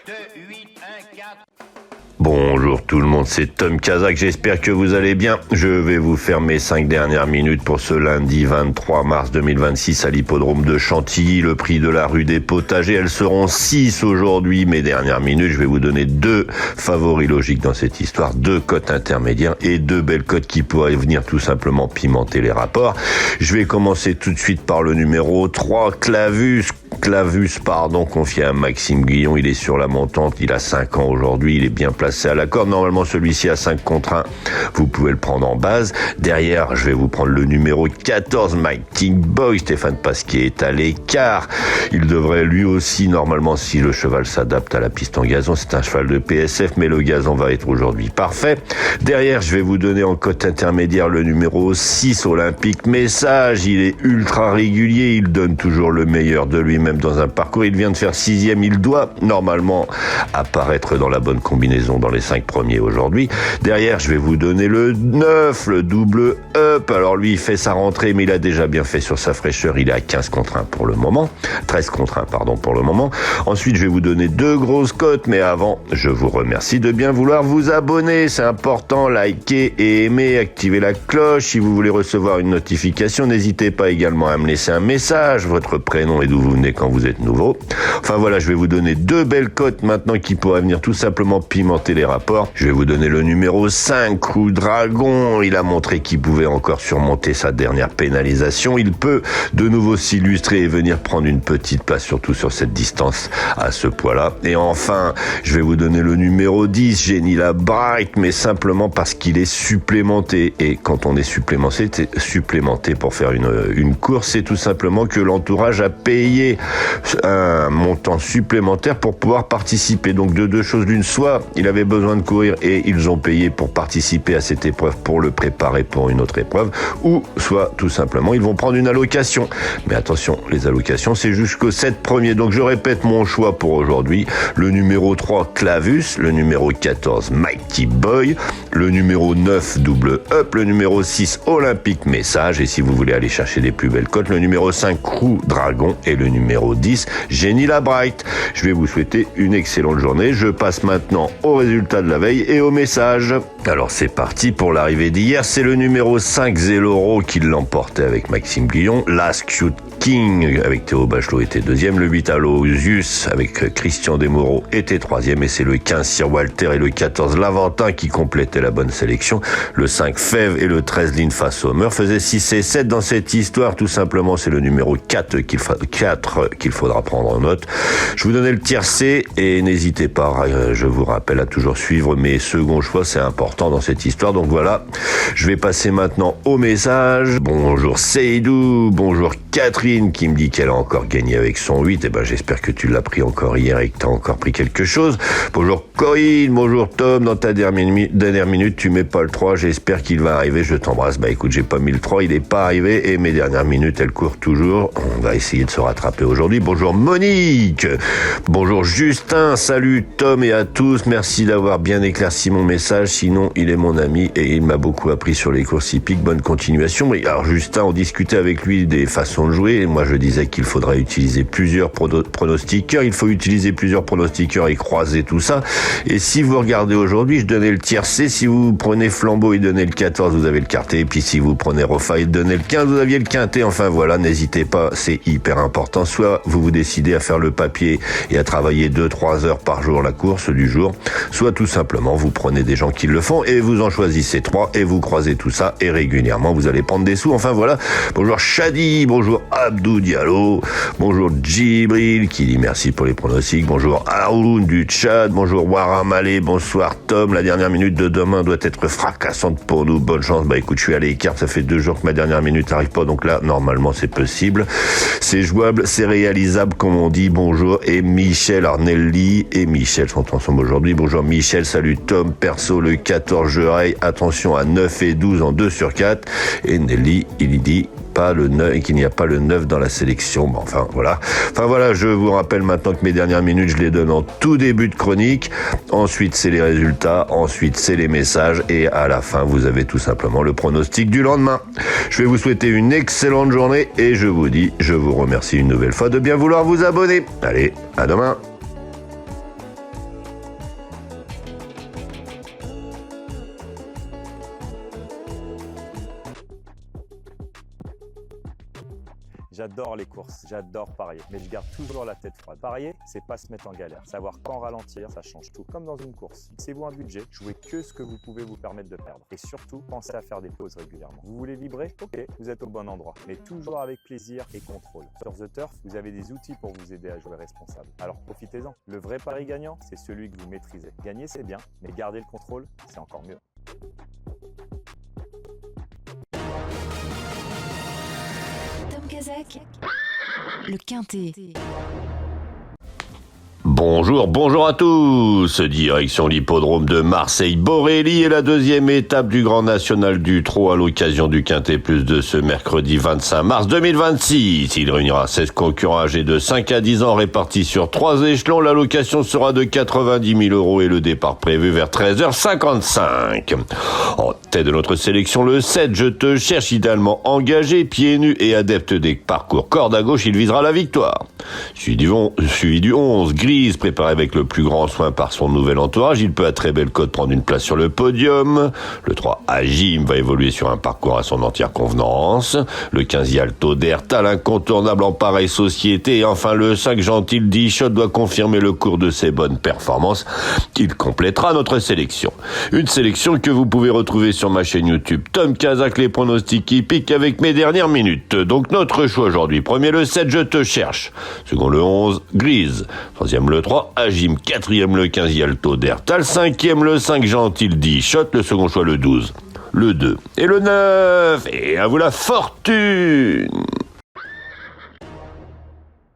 2, 8, 1, 4. Bonjour tout le monde, c'est Tom Kazak, j'espère que vous allez bien. Je vais vous faire mes 5 dernières minutes pour ce lundi 23 mars 2026 à l'hippodrome de Chantilly. Le prix de la rue des Potagers, elles seront 6 aujourd'hui. Mes dernières minutes, je vais vous donner 2 favoris logiques dans cette histoire, 2 cotes intermédiaires et 2 belles cotes qui pourraient venir tout simplement pimenter les rapports. Je vais commencer tout de suite par le numéro 3, Clavus, confié à Maxime Guillon. Il est sur la montante, il a 5 ans aujourd'hui, il est bien placé à la corde. Normalement, celui-ci a 5 contre 1. Vous pouvez le prendre en base. Derrière, je vais vous prendre le numéro 14, Mighty Boy. Stéphane Pasquier est à l'écart. Il devrait lui aussi, normalement, si le cheval s'adapte à la piste en gazon, c'est un cheval de PSF, mais le gazon va être aujourd'hui parfait. Derrière, je vais vous donner en cote intermédiaire le numéro 6, Olympique Message. Il est ultra régulier, il donne toujours le meilleur de lui-même dans un parcours. Il vient de faire 6e, il doit normalement apparaître dans la bonne combinaison dans les 5 premiers aujourd'hui. Derrière, je vais vous donner le 9, le double up. Alors lui, il fait sa rentrée, mais il a déjà bien fait sur sa fraîcheur. Il est à 15 contre 1 pour le moment. 13 contre 1, pardon, pour le moment. Ensuite, je vais vous donner 2 grosses cotes, mais avant, je vous remercie de bien vouloir vous abonner. C'est important, likez et aimez, activez la cloche. Si vous voulez recevoir une notification, n'hésitez pas également à me laisser un message, votre prénom et d'où vous venez quand vous êtes nouveau. Enfin voilà, je vais vous donner 2 belles cotes maintenant qui pourraient venir tout simplement pimenter les rapports. Je vais vous donner le numéro 5, Crew Dragon. Il a montré qu'il pouvait encore surmonter sa dernière pénalisation. Il peut de nouveau s'illustrer et venir prendre une petite place, surtout sur cette distance à ce poids-là. Et enfin, je vais vous donner le numéro 10, Jenny la Bright, mais simplement parce qu'il est supplémenté. Et quand on est supplémenté pour faire une course, c'est tout simplement que l'entourage a payé un montant supplémentaire pour pouvoir participer. Donc de 2 choses l'une, soit il avait besoin de courir et ils ont payé pour participer à cette épreuve pour le préparer pour une autre épreuve, ou soit tout simplement ils vont prendre une allocation. Mais attention, les allocations c'est jusqu'au 7 premier. Donc je répète mon choix pour aujourd'hui: le numéro 3, Clavus, le numéro 14, Mighty Boy, le numéro 9, double up, le numéro 6, Olympique Message, et si vous voulez aller chercher des plus belles cotes, le numéro 5, Crew Dragon, et le numéro 10, Jenny la Bright. Je vais vous souhaiter une excellente journée. Je passe maintenant aux résultats de la veille et aux messages. Alors c'est parti pour l'arrivée d'hier. C'est le numéro 5, Zeloro, qui l'emportait avec Maxime Guillon. Last Cute King avec Théo Bachelot était 2e, le 8 Aloysius avec Christian Desmoreaux était 3e, et c'est le 15 Sir Walter et le 14 Laventin qui complétaient la bonne sélection. Le 5 Fève et le 13 Linfa Sommer faisaient 6 et 7 dans cette histoire. Tout simplement, c'est le numéro 4 qu'il faudra prendre en note. Je vous donnais le tiercé et n'hésitez pas, je vous rappelle, à toujours suivre mes seconds choix, c'est important dans cette histoire. Donc voilà, je vais passer maintenant au message. Bonjour Seydou, bonjour Catherine qui me dit qu'elle a encore gagné avec son 8. Eh ben, j'espère que tu l'as pris encore hier et que tu as encore pris quelque chose. Bonjour Corinne, bonjour Tom. Dans ta dernière minute, tu mets pas le 3. J'espère qu'il va arriver. Je t'embrasse. Bah écoute, j'ai pas mis le 3. Il est pas arrivé et mes dernières minutes, elles courent toujours. On va essayer de se rattraper aujourd'hui. Bonjour Monique. Bonjour Justin. Salut Tom et à tous. Merci d'avoir bien éclairci mon message. Sinon, il est mon ami et il m'a beaucoup appris sur les courses hippiques. Bonne continuation. Et alors Justin, on discutait avec lui des façons de jouer. Et moi, je disais qu'il faudrait utiliser plusieurs pronostiqueurs. Il faut utiliser plusieurs pronostiqueurs et croiser tout ça. Et si vous regardez aujourd'hui, je donnais le tiercé. Si vous prenez Flambeau, il donnait le 14, vous avez le quarté. Et puis si vous prenez Rofa, il donnait le 15, vous aviez le quinté. Enfin voilà, n'hésitez pas, c'est hyper important. Soit vous décidez à faire le papier et à travailler 2-3 heures par jour la course du jour, soit tout simplement vous prenez des gens qui le font et vous en choisissez 3 et vous croisez tout ça et régulièrement vous allez prendre des sous. Enfin voilà. Bonjour Shadi, bonjour Abdou Diallo, bonjour Djibril qui dit merci pour les pronostics, bonjour Haroun du Tchad, bonjour Waram Ale, bonsoir Tom. La dernière minute de demain doit être fracassante pour nous, bonne chance. Bah écoute, je suis à l'écart, ça fait 2 jours que ma dernière minute n'arrive pas, donc là normalement c'est possible, c'est jouable, c'est réalisable comme on dit. Bonjour et Michel, Arnelli et Michel sont ensemble aujourd'hui. Bonjour Michel, salut Tom, perso le 14 je raye, attention à 9 et 12 en 2 sur 4, et Nelly il dit pas le 9 et qu'il n'y a pas le 9 dans la sélection. Bon, enfin voilà, je vous rappelle maintenant que mes dernières minutes, je les donne en tout début de chronique. Ensuite, c'est les résultats, ensuite c'est les messages et à la fin, vous avez tout simplement le pronostic du lendemain. Je vais vous souhaiter une excellente journée et je vous remercie une nouvelle fois de bien vouloir vous abonner. Allez, à demain. J'adore les courses, j'adore parier, mais je garde toujours la tête froide. Parier, c'est pas se mettre en galère. Savoir quand ralentir, ça change tout. Comme dans une course. Fixez-vous un budget, jouez que ce que vous pouvez vous permettre de perdre. Et surtout, pensez à faire des pauses régulièrement. Vous voulez vibrer? Ok, vous êtes au bon endroit. Mais toujours avec plaisir et contrôle. Sur The Turf, vous avez des outils pour vous aider à jouer responsable. Alors profitez-en. Le vrai pari gagnant, c'est celui que vous maîtrisez. Gagner, c'est bien, mais garder le contrôle, c'est encore mieux. Tom Kazak, le Quintet. Bonjour à tous. Direction l'hippodrome de Marseille-Borély et la deuxième étape du Grand National du Trot à l'occasion du Quintet Plus de ce mercredi 25 mars 2026. Il réunira 16 concurrents âgés de 5 à 10 ans répartis sur 3 échelons. L'allocation sera de 90 000 € et le départ prévu vers 13h55. En tête de notre sélection, le 7, Je te cherche, idéalement engagé, pieds nus et adepte des parcours corde à gauche, il visera la victoire. Suivi du 11, Grise, préparé avec le plus grand soin par son nouvel entourage, il peut à très belle cote prendre une place sur le podium. Le 3, Agim, va évoluer sur un parcours à son entière convenance. Le 15, Yalto d'Ertal, incontournable en pareille société. Et enfin le 5, Gentil Dichot, doit confirmer le cours de ses bonnes performances. Il complétera notre sélection. Une sélection que vous pouvez retrouver sur ma chaîne YouTube Tom Kazak, les pronostics hippiques avec mes dernières minutes. Donc notre choix aujourd'hui: premier le 7, Je te cherche. Second le 11, Grise. Troisième le 3, Agim. Quatrième le 15, Yalto d'Ertal. Cinquième le 5, Gentil Dichot. Le second choix le 12, le 2 et le 9. Et à vous la fortune!